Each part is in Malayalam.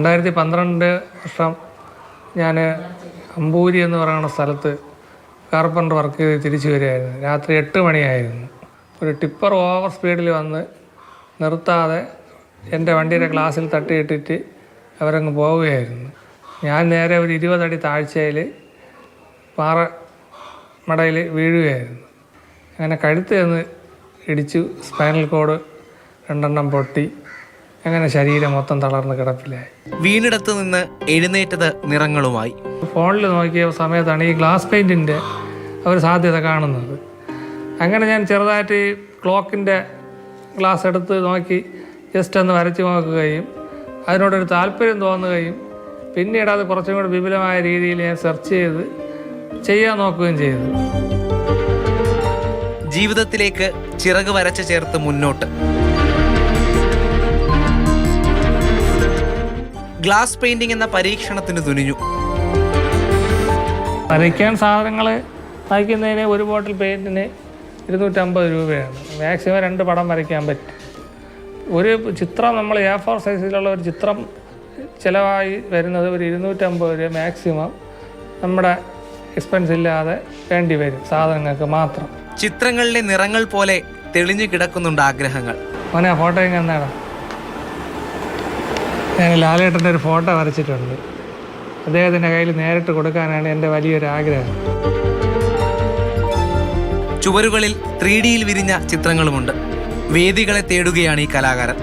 2012 വർഷം ഞാൻ അമ്പൂരി എന്ന് പറയുന്ന സ്ഥലത്ത് കാർപ്പൻ്റർ വർക്ക് ചെയ്ത് തിരിച്ചു വരികയായിരുന്നു. രാത്രി 8 മണിയായിരുന്നു. ഒരു ടിപ്പർ ഓവർ സ്പീഡിൽ വന്ന് നിർത്താതെ എൻ്റെ വണ്ടിയുടെ ഗ്ലാസ്സിൽ തട്ടിയിട്ടിട്ട് അവരങ്ങ് പോവുകയായിരുന്നു. ഞാൻ നേരെ ഒരു 20 അടി താഴ്ചയിൽ പാറ മടയിൽ വീഴുകയായിരുന്നു. അങ്ങനെ കഴുത്ത് നിന്ന് ഇടിച്ചു. സ്പൈനൽ കോഡ് 2 പൊട്ടി. അങ്ങനെ ശരീരം മൊത്തം തളർന്ന് കിടപ്പിലായി. വീണിടത്ത് നിന്ന് എഴുന്നേറ്റത് നിറങ്ങളുമായി. ഫോണിൽ നോക്കിയ സമയത്താണ് ഈ ഗ്ലാസ് പെയിൻറ്റിൻ്റെ ഒരു സാധ്യത കാണുന്നത്. അങ്ങനെ ഞാൻ ചെറുതായിട്ട് ക്ലോക്കിൻ്റെ ഗ്ലാസ് എടുത്ത് നോക്കി ജസ്റ്റ് ഒന്ന് വരച്ച് നോക്കുകയും അതിനോടൊരു താല്പര്യം തോന്നുകയും പിന്നീട് അത് കുറച്ചും കൂടി വിപുലമായ രീതിയിൽ ഞാൻ സെർച്ച് ചെയ്ത് ചെയ്യാൻ നോക്കുകയും ചെയ്തു. ജീവിതത്തിലേക്ക് ചിറക് വരച്ച് ചേർത്ത് മുന്നോട്ട്. ഗ്ലാസ് പെയിന്റിംഗ് എന്ന പരീക്ഷണത്തിന് തുനിഞ്ഞു. വരയ്ക്കാൻ സാധനങ്ങൾ വായിക്കുന്നതിന് ഒരു ബോട്ടിൽ പെയിൻറ്റിന് 250 രൂപയാണ്. മാക്സിമം 2 പടം വരയ്ക്കാൻ പറ്റും. ഒരു ചിത്രം നമ്മൾ A4 സൈസിലുള്ള ഒരു ചിത്രം ചിലവായി വരുന്നത് ഒരു 250 രൂപ മാക്സിമം നമ്മുടെ എക്സ്പെൻസ് ഇല്ലാതെ വേണ്ടി വരും സാധനങ്ങൾക്ക് മാത്രം. ചിത്രങ്ങളിലെ നിറങ്ങൾ പോലെ തെളിഞ്ഞു കിടക്കുന്നുണ്ട് ആഗ്രഹങ്ങൾ. മോനെ ഫോട്ടോ ഇങ്ങനെ എന്നാടാ. ഞാൻ ലാലേട്ടൻ്റെ ഒരു ഫോട്ടോ വരച്ചിട്ടുണ്ട്. അദ്ദേഹത്തിൻ്റെ കയ്യിൽ നേരിട്ട് കൊടുക്കാനാണ് എൻ്റെ വലിയൊരു ആഗ്രഹം. ചുവരുകളിൽ 3Dയിൽ വിരിഞ്ഞ ചിത്രങ്ങളുമുണ്ട്. വേദികളെ തേടുകയാണ് ഈ കലാകാരൻ.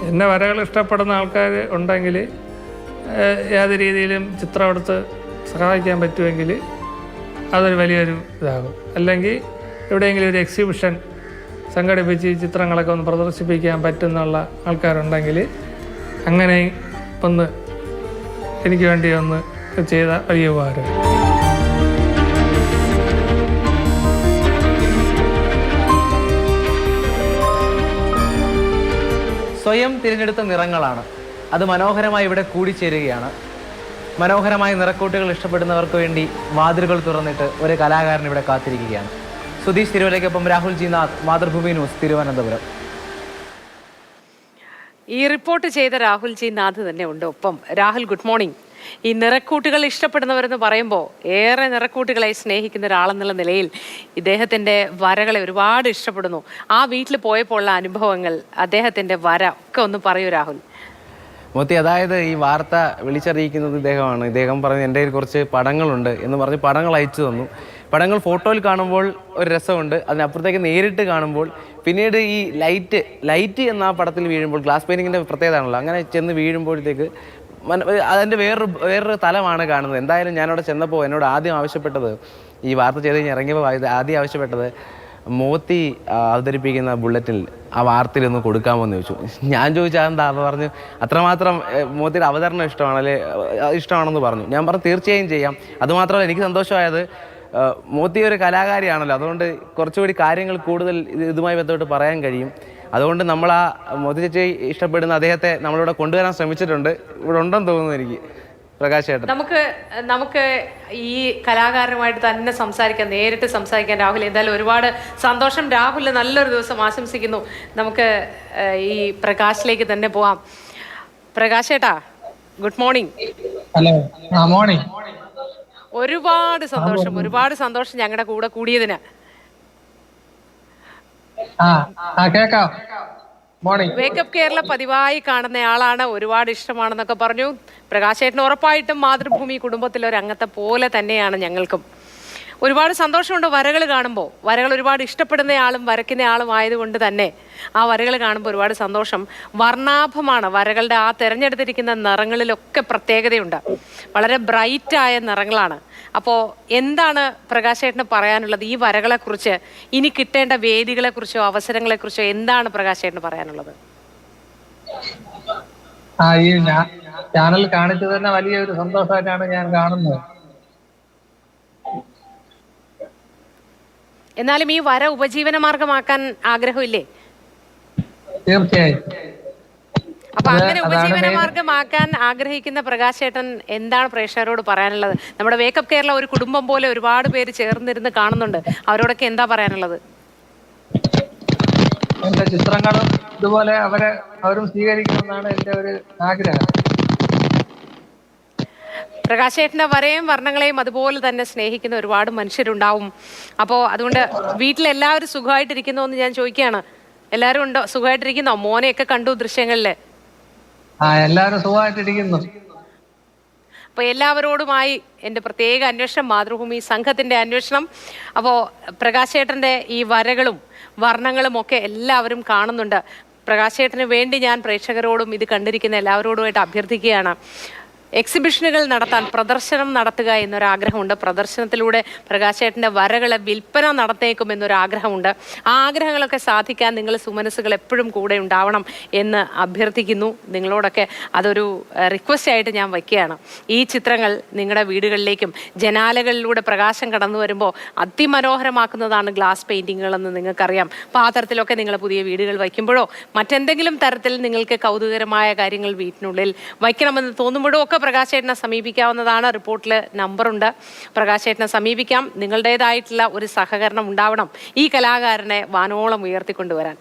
എൻ്റെ വരകൾ ഇഷ്ടപ്പെടുന്ന ആൾക്കാർ ഉണ്ടെങ്കിൽ ഏത് രീതിയിലും ചിത്രം എടുത്ത് സഹായിക്കാൻ പറ്റുമെങ്കിൽ അതൊരു വലിയൊരു ഇതാകും. അല്ലെങ്കിൽ എവിടെയെങ്കിലും ഒരു എക്സിബിഷൻ സംഘടിപ്പിച്ച് ഈ ചിത്രങ്ങളൊക്കെ ഒന്ന് പ്രദർശിപ്പിക്കാൻ പറ്റുന്നുള്ള ആൾക്കാരുണ്ടെങ്കിൽ അങ്ങനെ ഒന്ന് എനിക്ക് വേണ്ടി ഒന്ന് ചെയ്ത വലിയ ഉപകാരം. സ്വയം തിരഞ്ഞെടുത്ത നിറങ്ങളാണ്. അത് മനോഹരമായി ഇവിടെ കൂടിച്ചേരുകയാണ്. മനോഹരമായ നിറക്കൂട്ടുകൾ ഇഷ്ടപ്പെടുന്നവർക്ക് വേണ്ടി വാതിലുകൾ തുറന്നിട്ട് ഒരു കലാകാരൻ ഇവിടെ കാത്തിരിക്കുകയാണ്. സുധീഷ് തിരുവല്ലയ്ക്കൊപ്പം രാഹുൽ ജി നാഥ്, മാതൃഭൂമി ന്യൂസ്, തിരുവനന്തപുരം. ഈ റിപ്പോർട്ട് ചെയ്ത രാഹുൽ ജി നാഥ് തന്നെ ഉണ്ട്. ഒപ്പം രാഹുൽ, ഗുഡ് മോർണിംഗ്. ഈ നിറക്കൂട്ടുകൾ ഇഷ്ടപ്പെടുന്നവരെന്ന് പറയുമ്പോൾ ഏറെ നിറക്കൂട്ടുകളെ സ്നേഹിക്കുന്ന ഒരാളെന്നുള്ള നിലയിൽ ഇദ്ദേഹത്തിൻ്റെ വരകളെ ഒരുപാട് ഇഷ്ടപ്പെടുന്നു. ആ വീട്ടിൽ പോയപ്പോൾ ഉള്ള അനുഭവങ്ങൾ, അദ്ദേഹത്തിൻ്റെ വര ഒക്കെ ഒന്ന് പറയൂ രാഹുൽ. മോത്തി, അതായത് ഈ വാർത്ത വിളിച്ചറിയിക്കുന്നത് ഇദ്ദേഹമാണ്. ഇദ്ദേഹം പറഞ്ഞു എൻ്റെ കയ്യിൽ കുറച്ച് പടങ്ങളുണ്ട് എന്ന് പറഞ്ഞ് പടങ്ങൾ അയച്ചു തന്നു. പടങ്ങൾ ഫോട്ടോയിൽ കാണുമ്പോൾ ഒരു രസമുണ്ട്, അതിനപ്പുറത്തേക്ക് നേരിട്ട് കാണുമ്പോൾ പിന്നീട് ഈ ലൈറ്റ് എന്ന ആ പടത്തിൽ വീഴുമ്പോൾ, ഗ്ലാസ് പെയിൻറ്റിങ്ങിൻ്റെ പ്രത്യേകത ആണല്ലോ, അങ്ങനെ ചെന്ന് വീഴുമ്പോഴത്തേക്ക് അതിൻ്റെ വേറൊരു തലമാണ് കാണുന്നത്. എന്തായാലും ഞാനവിടെ ചെന്നപ്പോൾ എന്നോട് ആദ്യം ആവശ്യപ്പെട്ടത്, ഈ വാർത്ത ചെയ്ത് കഴിഞ്ഞ് ഇറങ്ങിയപ്പോൾ ആദ്യം ആവശ്യപ്പെട്ടത്, മോത്തി അവതരിപ്പിക്കുന്ന ബുള്ളറ്റിൽ ആ വാർത്തയിലൊന്ന് കൊടുക്കാമോ എന്ന് ചോദിച്ചു. ഞാൻ ചോദിച്ചാൽ എന്താ, അപ്പോൾ പറഞ്ഞു അത്രമാത്രം മോത്തിയുടെ അവതരണം ഇഷ്ടമാണെന്ന് പറഞ്ഞു. ഞാൻ പറഞ്ഞു തീർച്ചയായും ചെയ്യാം. അതുമാത്രമല്ല, എനിക്ക് സന്തോഷമായത് മോത്തി ഒരു കലാകാരിയാണല്ലോ, അതുകൊണ്ട് കുറച്ചുകൂടി കാര്യങ്ങൾ കൂടുതൽ ഇതുമായി ബന്ധപ്പെട്ട് പറയാൻ കഴിയും. അതുകൊണ്ട് നമ്മൾ ആ മോത്തി ചേച്ചി ഇഷ്ടപ്പെടുന്ന അദ്ദേഹത്തെ നമ്മളിവിടെ കൊണ്ടുവരാൻ ശ്രമിച്ചിട്ടുണ്ട്. ഇവിടെ ഉണ്ടെന്ന് തോന്നുന്നു എനിക്ക്. പ്രകാശ് ചേട്ടൻ, നമുക്ക് ഈ കലാകാരനുമായിട്ട് തന്നെ സംസാരിക്കാൻ, നേരിട്ട് സംസാരിക്കാൻ രാഹുൽ. എന്തായാലും ഒരുപാട് സന്തോഷം. രാഹുലിന് നല്ലൊരു ദിവസം ആശംസിക്കുന്നു. നമുക്ക് ഈ പ്രകാശിലേക്ക് തന്നെ പോവാം. പ്രകാശ് ചേട്ടാ, ഗുഡ് മോർണിംഗ്. Hello, morning. ഒരുപാട് സന്തോഷം ഞങ്ങളുടെ കൂടെ കൂടിയതിന്. വേക്കപ്പ് കേരള പതിവായി കാണുന്ന ആളാണ്, ഒരുപാട് ഇഷ്ടമാണെന്നൊക്കെ പറഞ്ഞു. പ്രകാശേട്ടന് ഉറപ്പായിട്ടും മാതൃഭൂമി കുടുംബത്തിലെ ഒരു അംഗത്തെ പോലെ തന്നെയാണ് ഞങ്ങൾക്കും. ഒരുപാട് സന്തോഷമുണ്ട് വരകൾ കാണുമ്പോൾ. വരകൾ ഒരുപാട് ഇഷ്ടപ്പെടുന്ന ആളും വരയ്ക്കുന്ന ആളും ആയതുകൊണ്ട് തന്നെ ആ വരകൾ കാണുമ്പോൾ ഒരുപാട് സന്തോഷം. വർണ്ണാഭമാണ് വരകളുടെ ആ തിരഞ്ഞെടുത്തിരിക്കുന്ന നിറങ്ങളിലൊക്കെ പ്രത്യേകതയുണ്ട്. വളരെ ബ്രൈറ്റായ നിറങ്ങളാണ്. അപ്പോൾ എന്താണ് പ്രകാശേട്ടന് പറയാനുള്ളത് ഈ വരകളെക്കുറിച്ച്? ഇനി കിട്ടേണ്ട വേദികളെക്കുറിച്ചോ അവസരങ്ങളെക്കുറിച്ചോ എന്താണ് പ്രകാശേട്ടന് പറയാനുള്ളത്? ഈ ചാനൽ കാണിച്ചത് തന്നെ വലിയൊരു സന്തോഷമായിട്ടാണ് ഞാൻ കാണുന്നത്. എന്നാലും ഈ വര ഉപജീവന മാർഗമാക്കാൻ ആഗ്രഹമില്ലേ? തീർച്ചയായും. അപ്പൊ അങ്ങനെ ഉപജീവന മാർഗമാക്കാൻ ആഗ്രഹിക്കുന്ന പ്രകാശേട്ടൻ എന്താണ് പ്രേക്ഷകരോട് പറയാനുള്ളത്? നമ്മുടെ വേക്കപ്പ് കേരള ഒരു കുടുംബം പോലെ ഒരുപാട് പേര് ചേർന്നിരുന്ന് കാണുന്നുണ്ട്, അവരോടൊക്കെ എന്താ പറയാനുള്ളത്? എൻ്റെ ചിത്രങ്ങളും ഇതുപോലെ അവരും സ്വീകരിക്കണമെന്നാണ് എൻ്റെ ഒരു ആഗ്രഹം. പ്രകാശേട്ടന്റെ വരയും വർണ്ണങ്ങളെയും അതുപോലെ തന്നെ സ്നേഹിക്കുന്ന ഒരുപാട് മനുഷ്യരുണ്ടാവും. അപ്പോൾ അതുകൊണ്ട് വീട്ടിലെല്ലാവരും സുഖമായിട്ടിരിക്കുന്നോ എന്ന് ഞാൻ ചോദിക്കുകയാണ്. എല്ലാവരും ഉണ്ടോ? സുഖമായിട്ടിരിക്കുന്നോ? മോനെയൊക്കെ കണ്ടു ദൃശ്യങ്ങളില്. എല്ലാവരും സുഖമായിട്ടിരിക്കുന്നു. അപ്പോൾ എല്ലാവരോടുമായി എൻ്റെ പ്രത്യേക അന്വേഷണം, മാതൃഭൂമി സംഘത്തിൻ്റെ അന്വേഷണം. അപ്പോൾ പ്രകാശേട്ടൻ്റെ ഈ വരകളും വർണ്ണങ്ങളും ഒക്കെ എല്ലാവരും കാണുന്നുണ്ട്. പ്രകാശേട്ടന് വേണ്ടി ഞാൻ പ്രേക്ഷകരോടും ഇത് കണ്ടിരിക്കുന്ന എല്ലാവരോടുമായിട്ട് അഭ്യർത്ഥിക്കുകയാണ്, എക്സിബിഷനുകൾ നടത്താൻ, പ്രദർശനം നടത്തുക എന്നൊരാഗ്രഹമുണ്ട്. പ്രദർശനത്തിലൂടെ പ്രകാശേട്ടൻ്റെ വരകളെ വിൽപ്പന നടത്തേക്കുമെന്നൊരാഗ്രഹമുണ്ട്. ആ ആഗ്രഹങ്ങളൊക്കെ സാധിക്കാൻ നിങ്ങൾ സുമനസ്സുകൾ എപ്പോഴും കൂടെ ഉണ്ടാവണം എന്ന് അഭ്യർത്ഥിക്കുന്നു. നിങ്ങളോടൊക്കെ അതൊരു റിക്വസ്റ്റ് ആയിട്ട് ഞാൻ വയ്ക്കുകയാണ്. ഈ ചിത്രങ്ങൾ നിങ്ങളുടെ വീടുകളിലേക്കും ജനാലകളിലൂടെ പ്രകാശം കടന്നു വരുമ്പോൾ അതിമനോഹരമാക്കുന്നതാണ് ഗ്ലാസ് പെയിൻറ്റിങ്ങുകളെന്ന് നിങ്ങൾക്കറിയാം. അപ്പോൾ ആ തരത്തിലൊക്കെ നിങ്ങൾ പുതിയ വീടുകൾ വയ്ക്കുമ്പോഴോ മറ്റെന്തെങ്കിലും തരത്തിൽ നിങ്ങൾക്ക് കൗതുകരമായ കാര്യങ്ങൾ വീട്ടിനുള്ളിൽ വയ്ക്കണമെന്ന് തോന്നുമ്പോഴോ ഒക്കെ പ്രകാശേട്ടനെ സമീപിക്കാവുന്നതാണ്. റിപ്പോർട്ടിൽ നമ്പറുണ്ട്, പ്രകാശേട്ടനെ സമീപിക്കാം. നിങ്ങളുടേതായിട്ടുള്ള ഒരു സഹകരണം ഉണ്ടാവണം ഈ കലാകാരനെ വാനോളം ഉയർത്തിക്കൊണ്ടുവരാൻ.